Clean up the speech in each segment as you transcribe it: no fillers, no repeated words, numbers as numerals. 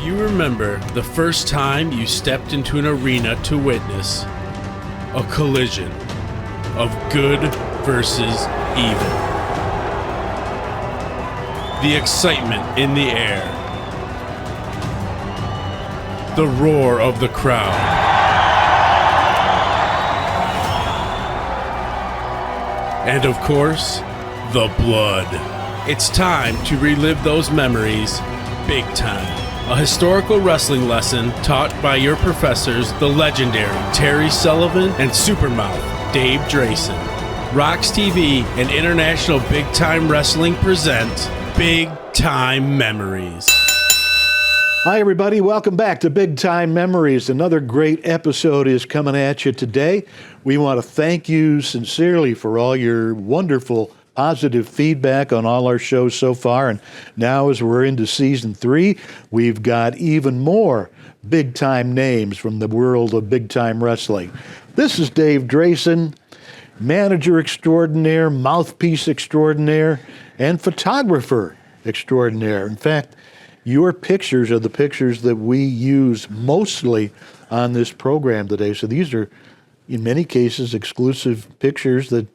you remember the first time you stepped into an arena to witness a collision of good versus evil? The excitement in the air, the roar of the crowd, and of course, the blood. It's time to relive those memories big time. A historical wrestling lesson taught by your professors, the legendary Terry Sullivan and Supermouth Dave Drayson. RoX-TV and International Big Time Wrestling present Big Time Memories. Hi, everybody. Welcome back to Big Time Memories. Another great episode is coming at you today. We want to thank you sincerely for all your wonderful positive feedback on all our shows so far. And now as we're into season 3, we've got even more big time names from the world of big time wrestling. This is Dave Drayson, manager extraordinaire, mouthpiece extraordinaire, and photographer extraordinaire. In fact, your pictures are the pictures that we use mostly on this program today. So these are, in many cases, exclusive pictures that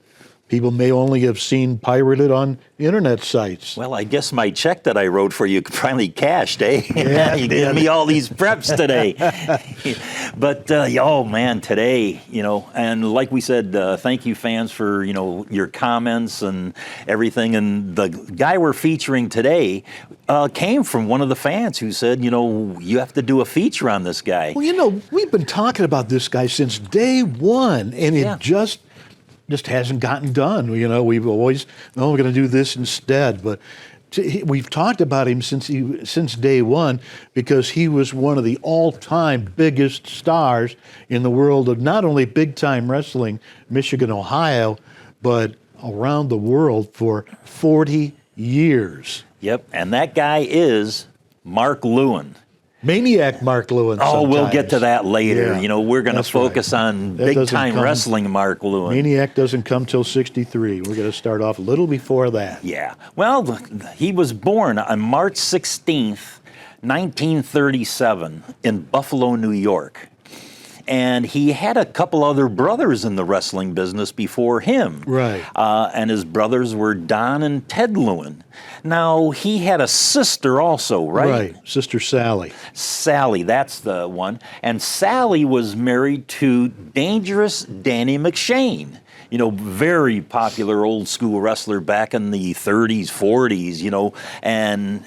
people may only have seen pirated on internet sites. Well, I guess my check that I wrote for you finally cashed, eh? Yeah, you gave me all these preps today. But, oh man, today, and like we said, thank you fans for, your comments and everything. And the guy we're featuring today came from one of the fans who said, you have to do a feature on this guy. Well, we've been talking about this guy since day one, and it just hasn't gotten done. We've always, we're going to do this instead. But we've talked about him since day one because he was one of the all-time biggest stars in the world of not only big-time wrestling, Michigan, Ohio, but around the world for 40 years. Yep, and that guy is Mark Lewin. Maniac Mark Lewin. Oh, we'll get to that later. Yeah, we're going to focus on big-time wrestling Mark Lewin. Maniac doesn't come till 63. We're going to start off a little before that. Yeah. Well, he was born on March 16th, 1937 in Buffalo, New York. And he had a couple other brothers in the wrestling business before him. Right. And his brothers were Don and Ted Lewin. Now, he had a sister also, right? Right, Sister Sally. Sally, that's the one. And Sally was married to Dangerous Danny McShane. Very popular old school wrestler back in the 30s, 40s, and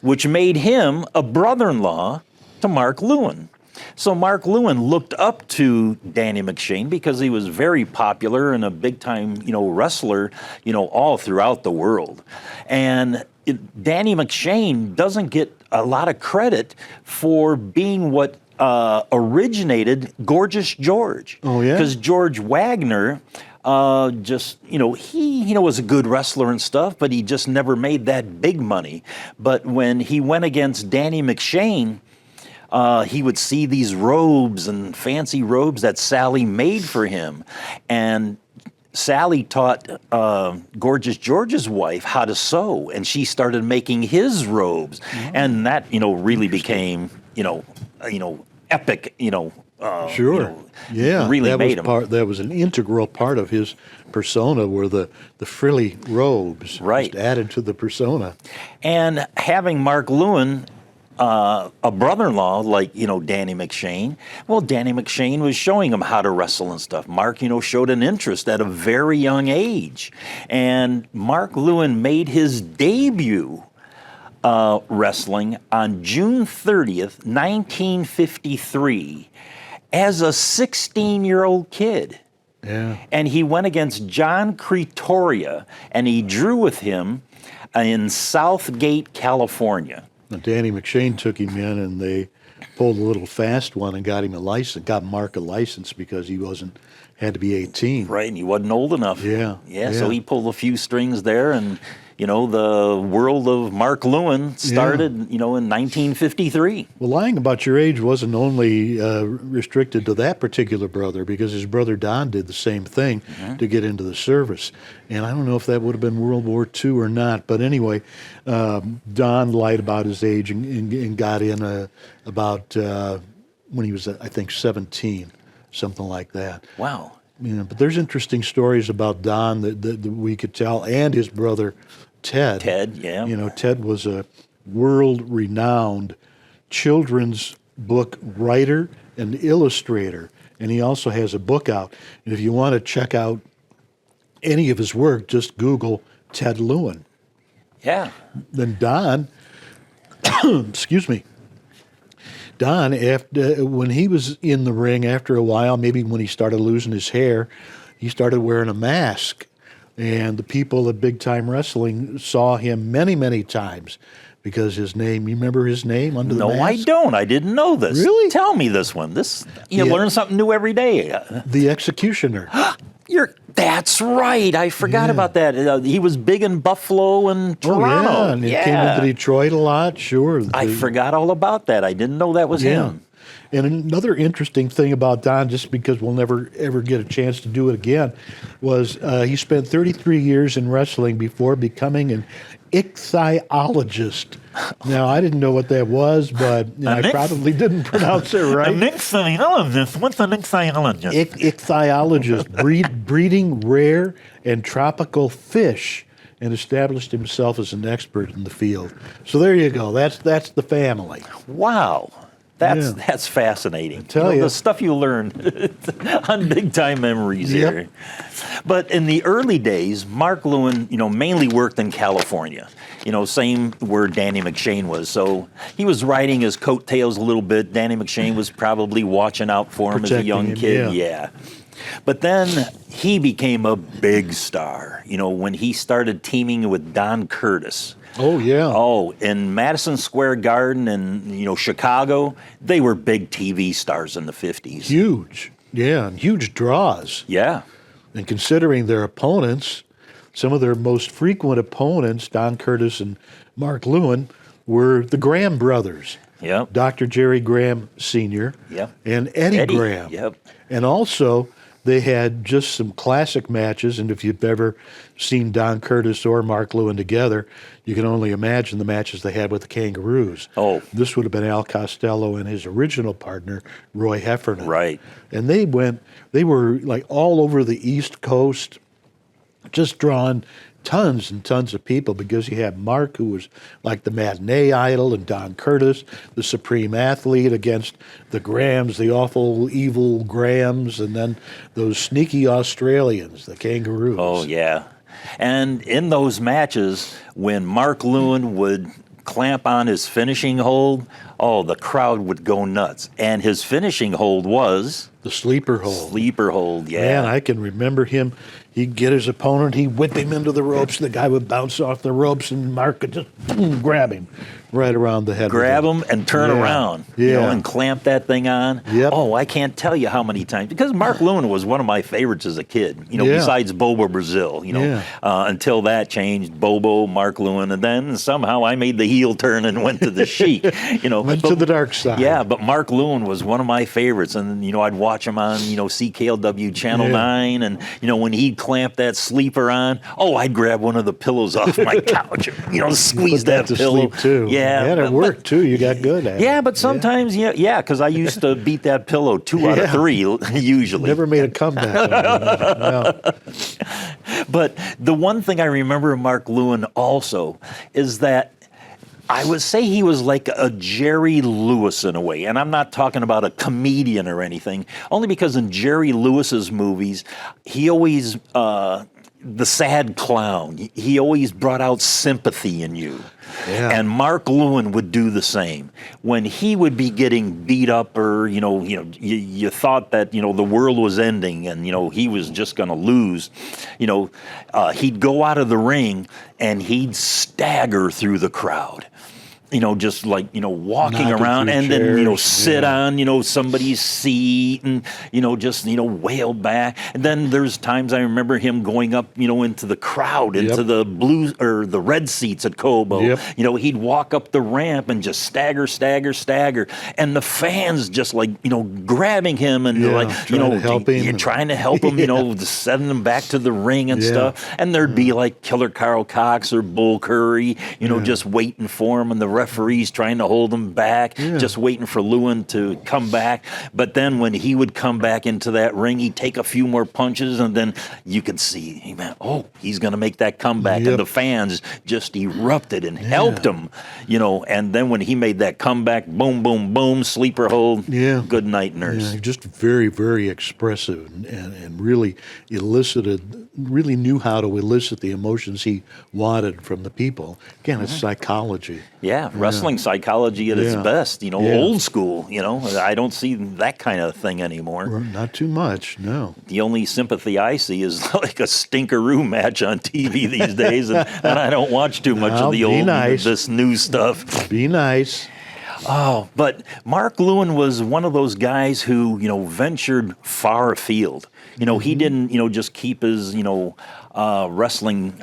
which made him a brother-in-law to Mark Lewin. So Mark Lewin looked up to Danny McShane because he was very popular and a big-time, wrestler, all throughout the world. And Danny McShane doesn't get a lot of credit for being what originated Gorgeous George. Oh, yeah? Because George Wagner he was a good wrestler and stuff, but he just never made that big money. But when he went against Danny McShane, he would see these robes and fancy robes that Sally made for him. And Sally taught Gorgeous George's wife how to sew, and she started making his robes. Oh. And that, really became, epic, Sure. Really made him. That was an integral part of his persona were the frilly robes. Right. Just added to the persona. And having Mark Lewin a brother-in-law like, Danny McShane. Well, Danny McShane was showing him how to wrestle and stuff. Mark, showed an interest at a very young age. And Mark Lewin made his debut wrestling on June 30th, 1953 as a 16-year-old kid. Yeah. And he went against John Cretoria, and he drew with him in Southgate, California. Danny McShane took him in, and they pulled a little fast one and got him a license. Got Mark a license because he had to be 18. Right, and he wasn't old enough. Yeah. So he pulled a few strings there, and the world of Mark Lewin started, in 1953. Well, lying about your age wasn't only restricted to that particular brother, because his brother Don did the same thing to get into the service. And I don't know if that would have been World War II or not, but anyway, Don lied about his age and got in about when he was, I think, 17, something like that. Wow. But there's interesting stories about Don that we could tell, and his brother Ted. Ted, yeah. Ted was a world-renowned children's book writer and illustrator, and he also has a book out. And if you want to check out any of his work, just Google Ted Lewin. Yeah. Then Don, excuse me, Don, after when he was in the ring, after a while, maybe when he started losing his hair, he started wearing a mask. And the people at Big Time Wrestling saw him many, many times because his name, you remember his name under the mask? No, I don't. I didn't know this. Really? Tell me this one. You learn something new every day. The Executioner. That's right. I forgot about that. He was big in Buffalo and Toronto. Oh, yeah, and he came into Detroit a lot, sure. I forgot all about that. I didn't know that was him. And another interesting thing about Don, just because we'll never ever get a chance to do it again, was he spent 33 years in wrestling before becoming an ichthyologist. Now, I didn't know what that was, but I probably didn't pronounce it right. An ichthyologist? What's an ichthyologist? Ichthyologist, breeding rare and tropical fish, and established himself as an expert in the field. So there you go. That's the family. Wow. That's fascinating. Tell you. The stuff you learn on Big Time Memories here. But in the early days, Mark Lewin, mainly worked in California. Same where Danny McShane was. So he was riding his coattails a little bit. Danny McShane was probably watching out for him as a young kid. Yeah. But then he became a big star, when he started teaming with Don Curtis. Oh, yeah. Oh, in Madison Square Garden and, Chicago, they were big TV stars in the 50s. Huge. Yeah, and huge draws. Yeah. And considering their opponents, some of their most frequent opponents, Don Curtis and Mark Lewin, were the Graham brothers. Yep. Dr. Jerry Graham Sr. Yep. And Eddie Graham. Yep. And also, they had just some classic matches, and if you've ever seen Don Curtis or Mark Lewin together, you can only imagine the matches they had with the Kangaroos. Oh. This would have been Al Costello and his original partner, Roy Heffernan. Right. And they were like all over the East Coast, just drawing tons and tons of people, because you had Mark, who was like the matinee idol, and Don Curtis, the supreme athlete, against the Grahams, the awful, evil Grahams, and then those sneaky Australians, the Kangaroos. Oh, yeah. And in those matches, when Mark Lewin would clamp on his finishing hold, the crowd would go nuts. And his finishing hold was... the sleeper hold. Sleeper hold, yeah. Man, I can remember him. He'd get his opponent, he'd whip him into the ropes, the guy would bounce off the ropes, and Mark could just grab him right around the head. Grab him and turn around, and clamp that thing on. Yep. Oh, I can't tell you how many times. Because Mark Lewin was one of my favorites as a kid, besides Bobo Brazil, until that changed, Bobo, Mark Lewin, and then somehow I made the heel turn and went to the Sheik. Went to the dark side. Yeah, but Mark Lewin was one of my favorites, and, I'd watch him on, CKLW Channel 9, and, when he'd clamp that sleeper on, I'd grab one of the pillows off my couch, squeeze that pillow. Sleep too. Yeah, and it worked too. You got good at it. Yeah, but sometimes, because I used to beat that pillow 2 out of 3 usually. Never made a comeback. No. But the one thing I remember of Mark Lewin also is that I would say he was like a Jerry Lewis in a way, and I'm not talking about a comedian or anything, only because in Jerry Lewis's movies, he always, the sad clown, he always brought out sympathy in you. Yeah. And Mark Lewin would do the same. When he would be getting beat up, or you thought that the world was ending and he was just going to lose, he'd go out of the ring and he'd stagger through the crowd. just like, walking Knocking around through and then, chairs, sit yeah. on, somebody's seat and, just, wail back. And then there's times I remember him going up, into the crowd, into the blue or the red seats at Cobo. Yep. He'd walk up the ramp and just stagger. And the fans just like, grabbing him and Yeah, like, trying to help him. you're trying to help him, sending him back to the ring and stuff. And there'd be like Killer Carl Cox or Bull Curry, just waiting for him, and the referees trying to hold him back, just waiting for Lewin to come back. But then when he would come back into that ring, he'd take a few more punches, and then you could see, he's going to make that comeback. And the fans just erupted and helped him, and then when he made that comeback, boom, boom, boom, sleeper hold, good night, nurse. Yeah, just very, very expressive and really really knew how to elicit the emotions he wanted from the people. Again, it's psychology. Yeah, wrestling psychology at its best, old school, I don't see that kind of thing anymore. Well, not too much, no. The only sympathy I see is like a stinkeroo match on TV these days, and I don't watch too much of the old, this new stuff. Be nice. Oh, but Mark Lewin was one of those guys who, ventured far afield. He didn't, just keep his, wrestling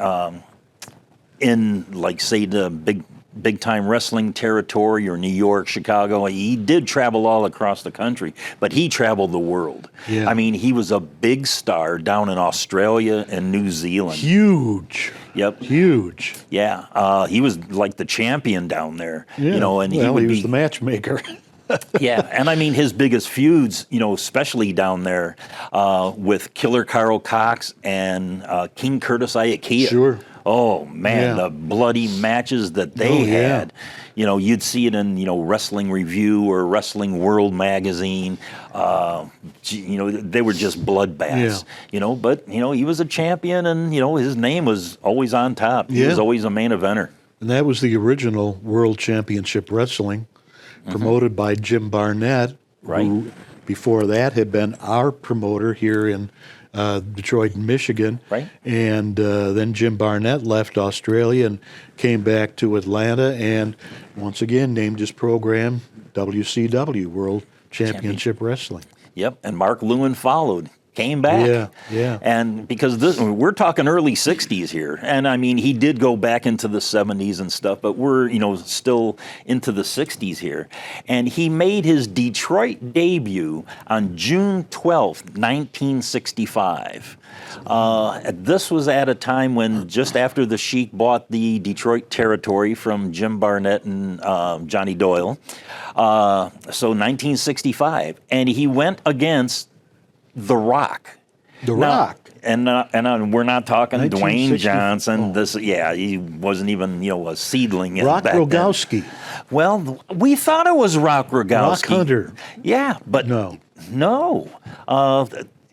in, like, say, the big time wrestling territory or New York, Chicago. He did travel all across the country, but he traveled the world. Yeah. I mean, he was a big star down in Australia and New Zealand. Huge. Yep. Huge. Yeah. He was like the champion down there, Yeah. and he was the matchmaker. Yeah, and I mean his biggest feuds, especially down there with Killer Carl Cox and King Curtis Iakia. Sure. Oh man, the bloody matches that they had. You'd see it in Wrestling Review or Wrestling World magazine. They were just bloodbaths. But he was a champion, and his name was always on top. He was always a main eventer. And that was the original World Championship Wrestling, promoted by Jim Barnett, who before that had been our promoter here in Detroit, Michigan. Right. And then Jim Barnett left Australia and came back to Atlanta and once again named his program WCW, World Championship Wrestling. Yep, and Mark Lewin followed. Came back. Yeah. And because we're talking early 60s here. And I mean, he did go back into the 70s and stuff, but we're, still into the 60s here. And he made his Detroit debut on June 12th, 1965. This was at a time when just after the Sheik bought the Detroit territory from Jim Barnett and Johnny Doyle. So 1965. And he went against The Rock. The Rock. And we're not talking Dwayne 1960 Johnson. He wasn't even a seedling yet. Rock back Rogowski. then. Well, we thought it was Rock Rogowski. Rock Hunter. Yeah, but No.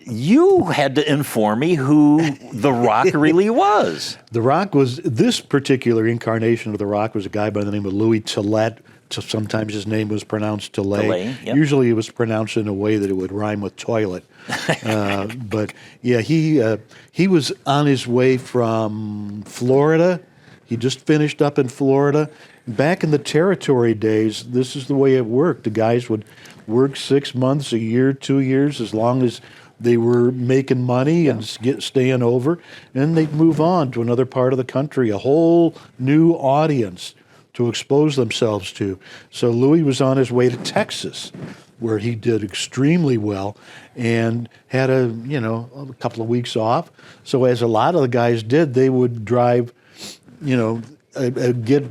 You had to inform me who The Rock really was. The Rock was, this particular incarnation of The Rock was a guy by the name of Louis Tillett. So sometimes his name was pronounced Tillett. Tillett, yep. Usually it was pronounced in a way that it would rhyme with toilet. But yeah, he was on his way from Florida. He just finished up in Florida. Back in the territory days, this is the way it worked. The guys would work 6 months, a year, 2 years, as long as they were making money and staying over, and they'd move on to another part of the country, a whole new audience to expose themselves to. So Louis was on his way to Texas, where he did extremely well and had a couple of weeks off. So as a lot of the guys did, they would drive, get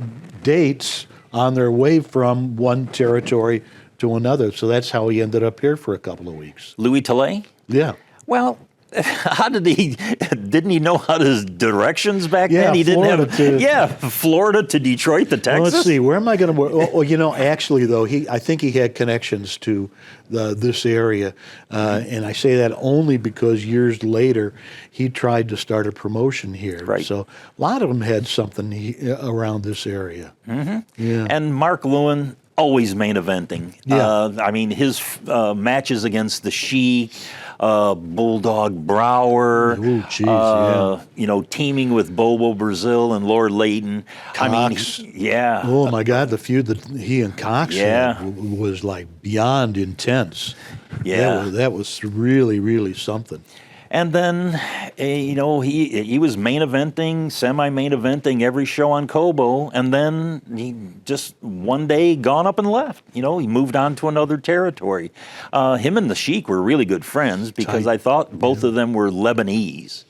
dates on their way from one territory to another. So that's how he ended up here for a couple of weeks. Louis Tillett? Yeah. Well, how did didn't he know how his directions back Yeah, then? He Florida didn't have, Florida to Detroit to Texas? Well, let's see, where am I going to work? Actually, though, I think he had connections to this area. And I say that only because years later, he tried to start a promotion here. Right. So a lot of them had something around this area. Mm-hmm. Yeah. And Mark Lewin, always main eventing. Yeah. I mean, his matches against the Sheik, Bulldog Brower, you know, teaming with Bobo Brazil and Lord Layton. Cox. I mean, yeah. Oh my God, the feud that he and Cox Yeah. had was like beyond intense. Yeah. That was really, really something. And then, you know, he was main eventing, semi-main eventing every show on Kobo, and then he just one day gone up and left. You know, he moved on to another territory. Him and the Sheik were really good friends because I thought both of them were Lebanese.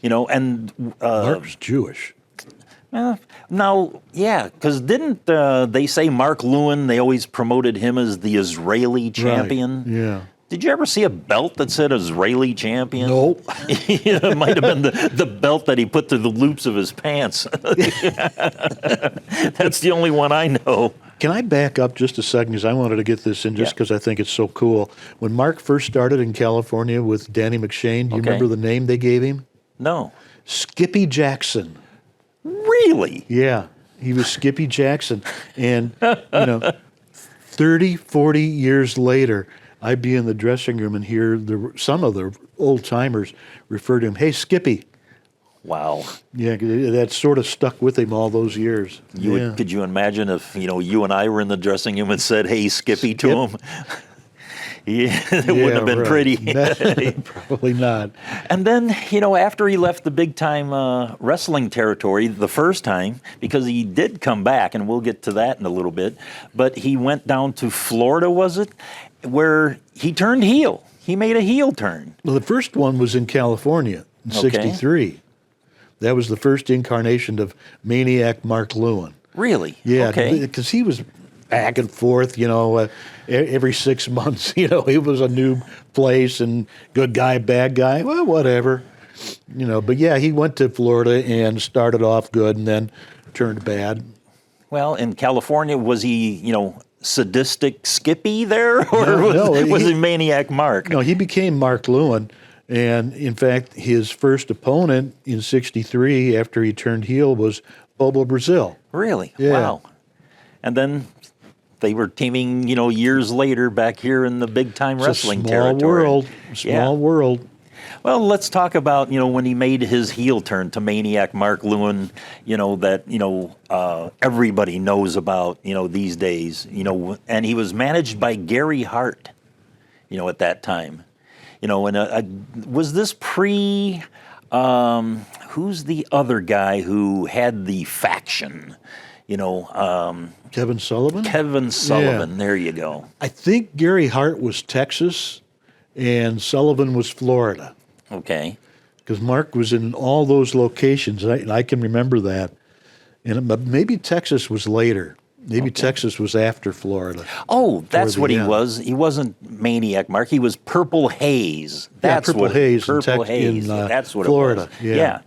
You know, and Mark's Jewish. Now, yeah, because didn't they say Mark Lewin, they always promoted him as the Israeli champion? Right. Yeah. Did you ever see a belt that said Israeli champion? Nope. It might have been the belt that he put through the loops of his pants. That's the only one I know. Can I back up just a second, because I wanted to get this in just because I think it's so cool. When Mark first started in California with Danny McShane, do you remember the name they gave him? No. Skippy Jackson. Really? Yeah, he was Skippy Jackson. And, you know, 30, 40 years later, I'd be in the dressing room and hear some of the old-timers refer to him, hey, Skippy. Wow. Yeah, that sort of stuck with him all those years. Could you imagine if, you know, you and I were in the dressing room and said, hey, Skippy to him? Yeah, it wouldn't have been pretty. Probably not. And then, you know, after he left the big-time wrestling territory the first time, because he did come back, and we'll get to that in a little bit, but he went down to Florida, was it, where he turned heel. He made a heel turn. Well, the first one was in California in '63. That was the first incarnation of Maniac Mark Lewin. Really? Yeah, Okay. because he was back and forth, you know, every 6 months, you know, it was a new place and good guy, bad guy, well, whatever, you know. But yeah, he went to Florida and started off good and then turned bad. Well, in California, was he, you know, sadistic Skippy there, or was he Maniac Mark? No, he became Mark Lewin. And in fact, his first opponent in '63 after he turned heel was Bobo Brazil. Really? Yeah. Wow. And then they were teaming, you know, years later back here in the big-time wrestling territory. Small world. Well, let's talk about, you know, when he made his heel turn to Maniac Mark Lewin, you know, that, you know, everybody knows about, you know, these days, you know, and he was managed by Gary Hart, you know, at that time. You know, and was this pre, who's the other guy who had the faction? You know, Kevin Sullivan? Kevin Sullivan, Yeah. There you go. I think Gary Hart was Texas and Sullivan was Florida. Okay. Because Mark was in all those locations. I can remember that. And maybe Texas was later. Maybe Texas was after Florida. Oh, that's what he was. He wasn't Maniac Mark. He was Purple Haze. That's Purple Haze Purple in Haze. That's what Florida. it was. Yeah.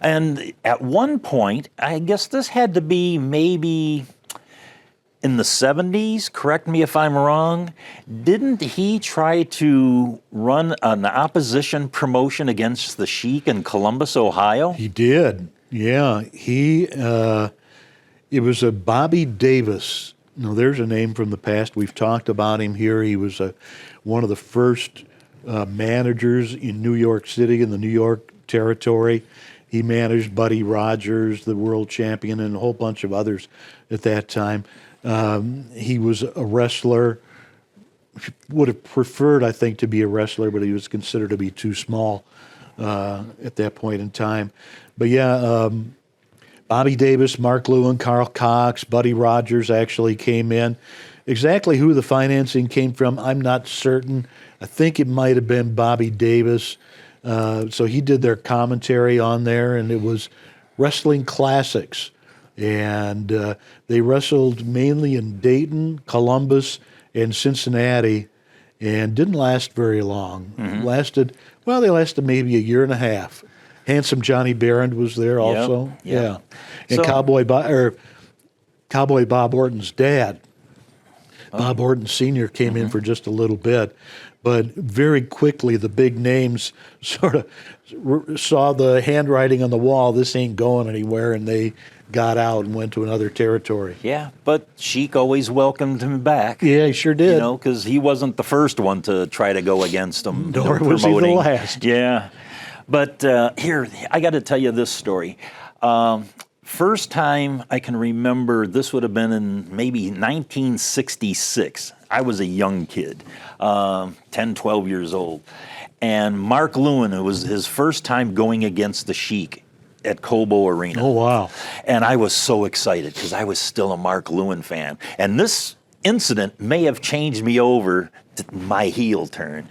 And at one point, I guess this had to be maybe in the 70s, correct me if I'm wrong, didn't he try to run an opposition promotion against the Sheik in Columbus, Ohio? He did. Yeah. It was a Bobby Davis. Now, there's a name from the past. We've talked about him here. He was one of the first managers in New York City, in the New York territory. He managed Buddy Rogers, the world champion, and a whole bunch of others at that time. He was a wrestler. Would have preferred, I think, to be a wrestler, but he was considered to be too small at that point in time. But yeah, Bobby Davis, Mark Lewin, Carl Cox, Buddy Rogers actually came in. Exactly who the financing came from, I'm not certain. I think it might have been Bobby Davis. So he did their commentary on there, and it was Wrestling Classics. And they wrestled mainly in Dayton, Columbus, and Cincinnati, and didn't last very long. They lasted maybe a year and a half. Handsome Johnny Barron was there also. Yep. Yeah. And Cowboy Bob Orton's dad. Bob Orton Sr. came in for just a little bit, but very quickly the big names sort of saw the handwriting on the wall, this ain't going anywhere, and they got out and went to another territory. Yeah, but Sheik always welcomed him back. Yeah, he sure did. You know, because he wasn't the first one to try to go against him. Nor was he the last. Yeah. But here, I got to tell you this story. First time I can remember, this would have been in maybe 1966. I was a young kid, 10, 12 years old. And Mark Lewin, it was his first time going against the Sheik at Cobo Arena. Oh, wow. And I was so excited because I was still a Mark Lewin fan. And this incident may have changed me over to my heel turn.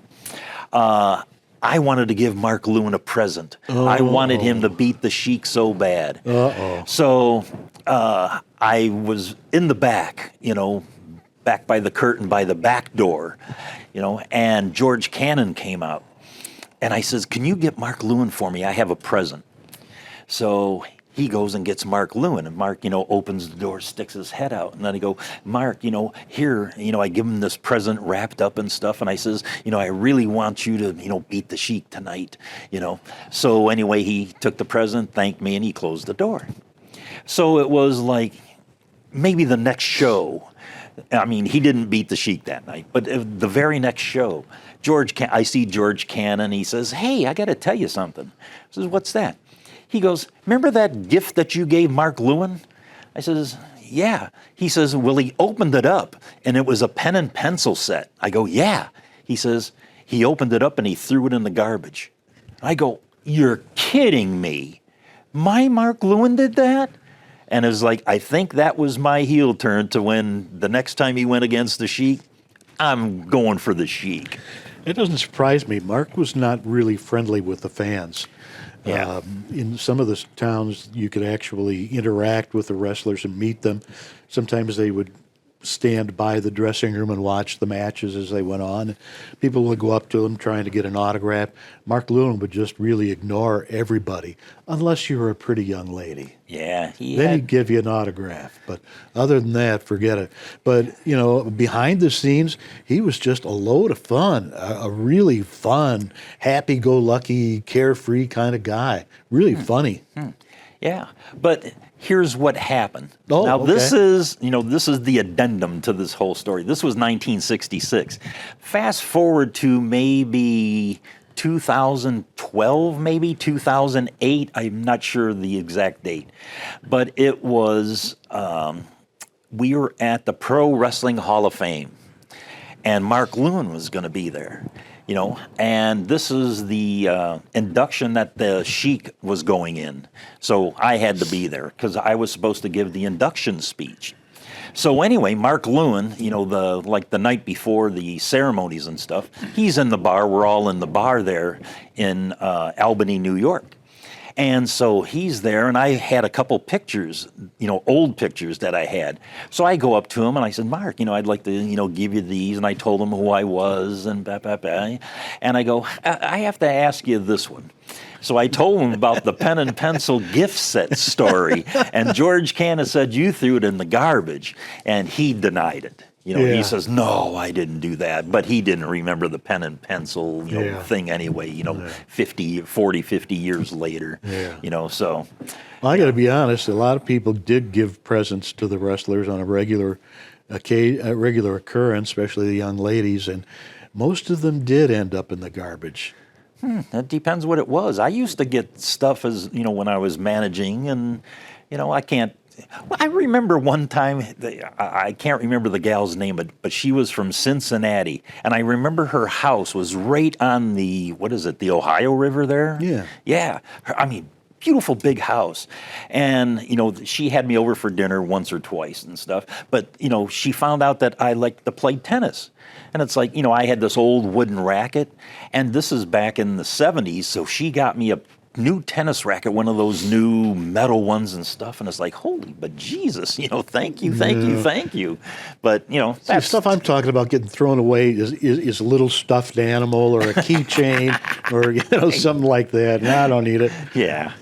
I wanted to give Mark Lewin a present. I wanted him to beat the Sheik so bad. So I was in the back, you know, back by the curtain, by the back door, you know, and George Cannon came out. And I says, can you get Mark Lewin for me? I have a present. So he goes and gets Mark Lewin, and Mark, you know, opens the door, sticks his head out, and then I go, Mark, you know, here, you know, I give him this present wrapped up and stuff, and I says, you know, I really want you to, you know, beat the Sheik tonight, you know. So anyway, he took the present, thanked me, and he closed the door. So it was like maybe the next show. I mean, he didn't beat the Sheik that night, but the very next show, I see George Cannon. He says, hey, I got to tell you something. I says, what's that? He goes, remember that gift that you gave Mark Lewin? I says, yeah. He says, well, he opened it up, and it was a pen and pencil set. I go, yeah. He says, he opened it up, and he threw it in the garbage. I go, you're kidding me. My Mark Lewin did that? And it's like, I think that was my heel turn to when the next time he went against the Sheik, I'm going for the Sheik. It doesn't surprise me. Mark was not really friendly with the fans. Yeah. In some of the towns, you could actually interact with the wrestlers and meet them. Sometimes they would stand by the dressing room and watch the matches as they went on. People would go up to him trying to get an autograph. Mark Lewin would just really ignore everybody, unless you were a pretty young lady. Yeah. Then he'd give you an autograph. But other than that, forget it. But, you know, behind the scenes, he was just a load of fun, a really fun, happy-go-lucky, carefree kind of guy. Really funny. Yeah, but here's what happened. Oh, now, okay. this is the addendum to this whole story. This was 1966. Fast forward to maybe 2012, maybe 2008. I'm not sure the exact date. But it was, we were at the Pro Wrestling Hall of Fame, and Mark Lewin was going to be there. You know, and this is the induction that the Sheik was going in. So I had to be there because I was supposed to give the induction speech. So anyway, Mark Lewin, you know, the night before the ceremonies and stuff, he's in the bar. We're all in the bar there in Albany, New York. And so he's there, and I had a couple pictures, you know, old pictures that I had. So I go up to him, and I said, Mark, you know, I'd like to, you know, give you these. And I told him who I was, and blah, blah, blah. And I go, I have to ask you this one. So I told him about the pen and pencil gift set story. And George Cannon said, you threw it in the garbage. And he denied it. You know, he says, no, I didn't do that. But he didn't remember the pen and pencil, you know, thing anyway, you know, 50 years later, you know, so. Well, I got to be honest, a lot of people did give presents to the wrestlers on a regular occurrence, especially the young ladies, and most of them did end up in the garbage. That depends what it was. I used to get stuff as, you know, when I was managing, and, you know, I remember one time, I can't remember the gal's name, but she was from Cincinnati, and I remember her house was right on the Ohio River there? Yeah. Yeah. I mean, beautiful big house. And, you know, she had me over for dinner once or twice and stuff, but, you know, she found out that I liked to play tennis. And it's like, you know, I had this old wooden racket, and this is back in the 70s, so she got me a new tennis racket, one of those new metal ones and stuff, and it's like, holy, but Jesus, you know, thank you. But, you know, the stuff I'm talking about getting thrown away is a little stuffed animal or a keychain or, you know, something like that. No, I don't need it. Yeah.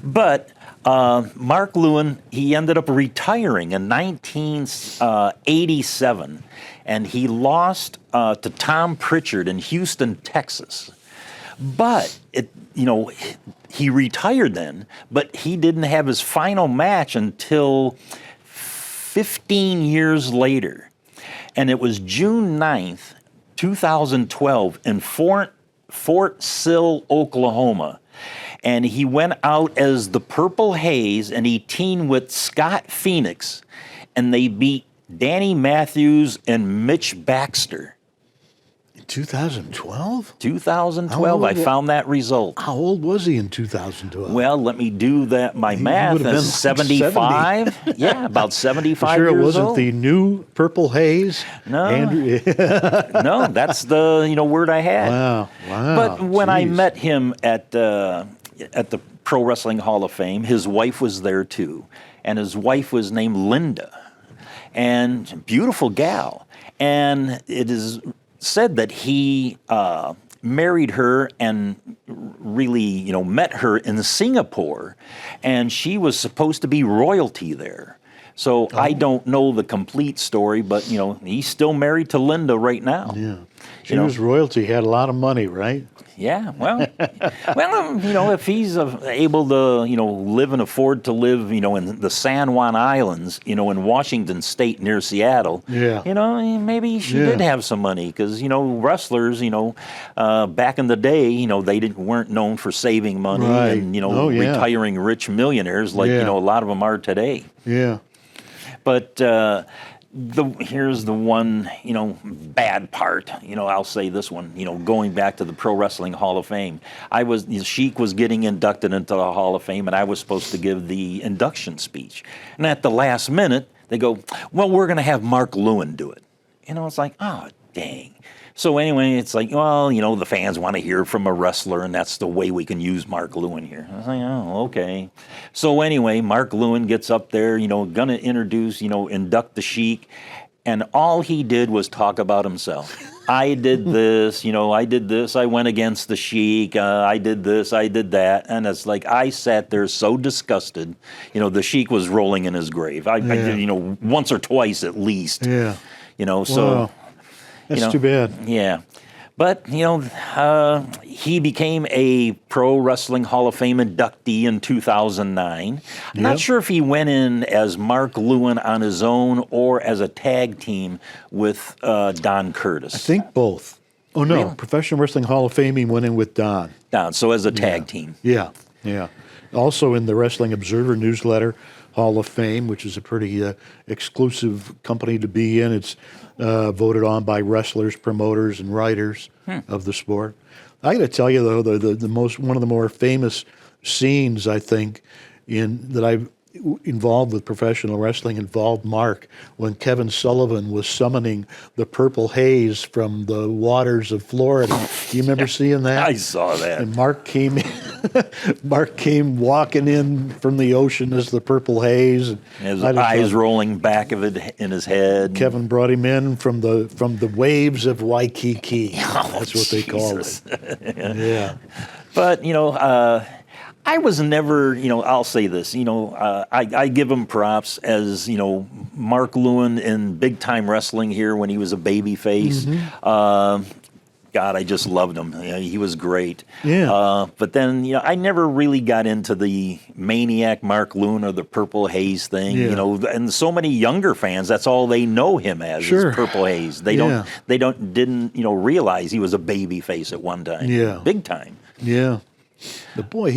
But Mark Lewin, he ended up retiring in 1987, and he lost to Tom Pritchard in Houston, Texas. But he retired then, but he didn't have his final match until 15 years later. And it was June 9th, 2012 in Fort Sill, Oklahoma. And he went out as the Purple Haze, and he teamed with Scott Phoenix, and they beat Danny Matthews and Mitch Baxter. 2012? 2012, I found that result. How old was he in 2012? Well, let me do that. My math is 75. Yeah, about 75 sure years it wasn't old. the new Purple Haze? No. Andrew? No, that's the word I had. Wow. But when I Jeez. met him at the Pro Wrestling Hall of Fame, his wife was there too, and his wife was named Linda, and beautiful gal. And it is said that he married her and really, met her in Singapore, and she was supposed to be royalty there. So I don't know the complete story, but he's still married to Linda right now. Yeah. She was royalty, had a lot of money, right? Yeah, well, if he's able to, live and afford to live, in the San Juan Islands, in Washington State near Seattle, maybe she did have some money because, wrestlers, back in the day, they weren't known for saving money and, retiring rich millionaires like, a lot of them are today. Yeah. But here's the one, bad part. I'll say this one. Going back to the Pro Wrestling Hall of Fame, Sheik was getting inducted into the Hall of Fame, and I was supposed to give the induction speech. And at the last minute, they go, "Well, we're going to have Mark Lewin do it." It's like, oh, dang. So anyway, it's like, well, the fans want to hear from a wrestler, and that's the way we can use Mark Lewin here. I was like, oh, okay. So anyway, Mark Lewin gets up there, gonna introduce, induct the Sheik, and all he did was talk about himself. I did this, I did this, I went against the Sheik, I did this, I did that, and it's like I sat there so disgusted. The Sheik was rolling in his grave. I did, once or twice at least. Yeah. So. Wow. That's too bad. Yeah. But, he became a Pro Wrestling Hall of Fame inductee in 2009. I'm not sure if he went in as Mark Lewin on his own or as a tag team with Don Curtis. I think both. Oh, no. Really? Professional Wrestling Hall of Fame, he went in with Don. So as a tag team. Yeah. Also in the Wrestling Observer newsletter, Hall of Fame, which is a pretty exclusive company to be in. It's voted on by wrestlers, promoters, and writers of the sport. I got to tell you though, one of the more famous scenes I think that I've involved with professional wrestling involved Mark when Kevin Sullivan was summoning the Purple Haze from the waters of Florida. Do you remember seeing that? I saw that. And Mark came walking in from the ocean as the Purple Haze. And his eyes rolling back of it in his head. Kevin brought him in from the waves of Waikiki. That's what they call it. Yeah. But, I was never, I'll say this, I give him props as, Mark Lewin in Big Time Wrestling here when he was a baby face. God, I just loved him. He was great. Yeah. But then, I never really got into the Maniac Mark Lewin or the Purple Haze thing, and so many younger fans, that's all they know him as is Purple Haze. They didn't realize he was a baby face at one time. Yeah. Big time. Yeah. But boy,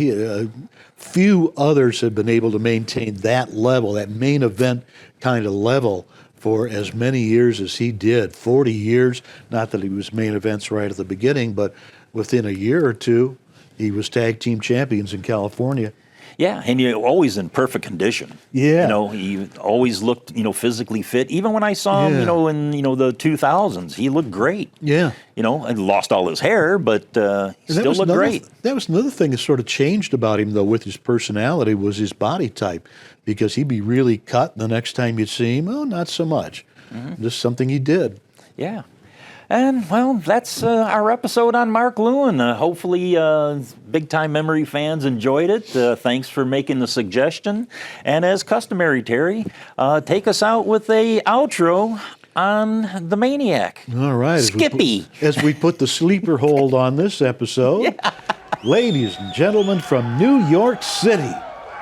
few others have been able to maintain that level, that main event kind of level, for as many years as he did. 40 years, not that he was main events right at the beginning, but within a year or two, he was tag team champions in California. Yeah, and you're always in perfect condition. Yeah. He always looked, physically fit. Even when I saw him, in, the 2000s, he looked great. Yeah. And lost all his hair, but still looked great. That was another thing that sort of changed about him, though, with his personality, was his body type. Because he'd be really cut, and the next time you'd see him, not so much. Just something he did. Yeah. And, well, that's our episode on Mark Lewin. Hopefully, Big Time Memory fans enjoyed it. Thanks for making the suggestion. And as customary, Terry, take us out with a outro on the Maniac. All right. Skippy. As we put the sleeper hold on this episode, ladies and gentlemen from New York City,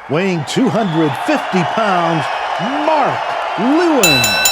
weighing 250 pounds, Mark Lewin.